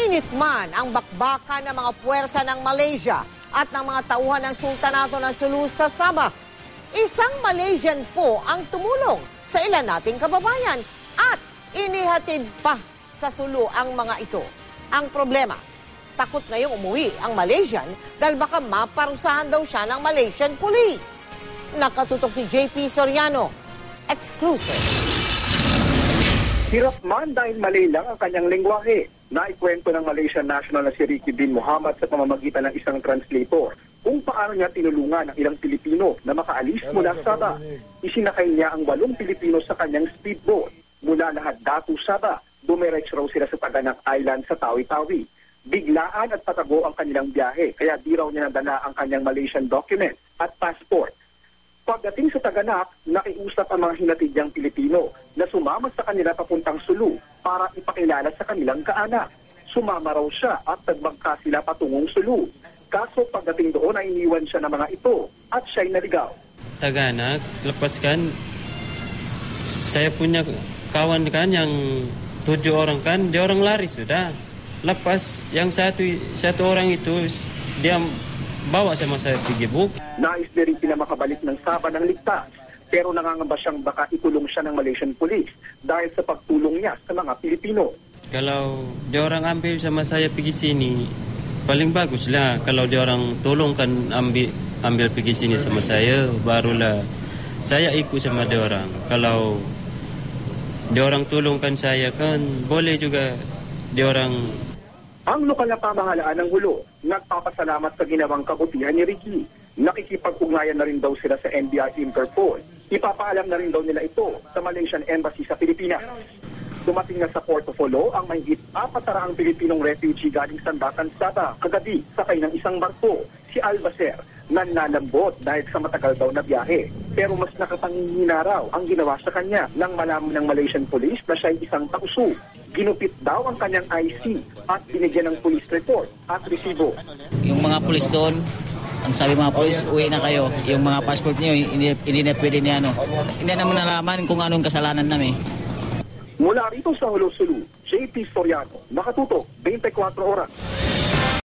Mainit man ang bakbakan ng mga puwersa ng Malaysia at ng mga tauhan ng Sultanato ng Sulu sa Sabah. Isang Malaysian po ang tumulong sa ilan nating kababayan at inihatid pa sa Sulu ang mga ito. Ang problema, takot ngayong umuwi ang Malaysian dahil baka maparusahan daw siya ng Malaysian Police. Nakatutok si JP Soriano. Exclusive. Hirap man dahil Malay lang ang kanyang lengguwahe. Naikwento ng Malaysian national na si Ricky bin Muhammad sa pamamagitan ng isang translator kung paano niya tinulungan ang ilang Pilipino na makaalis mula Sabah. Isinakay niya ang 8 Pilipino sa kanyang speedboat. Mula lahat Datu Sabah, dumiretso raw sila sa Taganak Island sa Tawi-Tawi. Biglaan at patago ang kanilang biyahe, kaya di raw niya nadala ang kanyang Malaysian document at passport. Pagdating sa Taganak, nakiusap ang mga hinatidyang Pilipino na sumama sa kanila papuntang Sulu para ipakilala sa kanilang kaanak. Sumama raw siya at nagbangka sila patungong Sulu. Kaso pagdating doon ay iniwan siya ng mga ito at siya'y naligaw. Taganak, lepaskan. Saya punya kawan kan yang 7 orang kan, dia orang lari sudah. Lepas yang satu orang itu dia bawa sama saya pergi buk. Nais na rin sila makabalik ng Sabah ng ligtas, pero nangangamba siyang baka ikulong siya ng Malaysian Police dahil sa pagtulong niya sa mga Pilipino. Kalau dia orang ambil sama saya pergi sini, paling baguslah kalau dia orang tolongkan ambil pergi sini sama saya, barulah saya ikut sama dia orang. Kalau dia orang tolongkan saya kan, boleh juga dia orang. Ang lokal na pamahalaan ng Hulo, nagpapasalamat sa ginawang kabutihan ni Ricky. Nakikipag-ugnayan na rin daw sila sa NBI Interpol. Ipapaalam na rin daw nila ito sa Malaysian Embassy sa Pilipinas. Dumating na sa Port of Jolo ang mahigit 400 Pilipinong refugee galing Sandatan, Sabah kagabi sakay ng isang barko, si Albacer, nanlalambot dahil sa matagal daw na biyahe. Pero mas nakapangihina raw ang ginawa sa kanya nang malaman ng Malaysian Police na siya ay isang tausu. Ginupit daw ang kanyang IC at binigyan ng police report at resibo. Yung mga pulis doon, ang sabi mga pulis, uwi na kayo. Yung mga passport niyo, hindi na pwede niya, Hindi naman nalaman kung anong kasalanan namin. Mula rito sa Hulo, Sulu, JP Soriano, nakatutok 24 oras.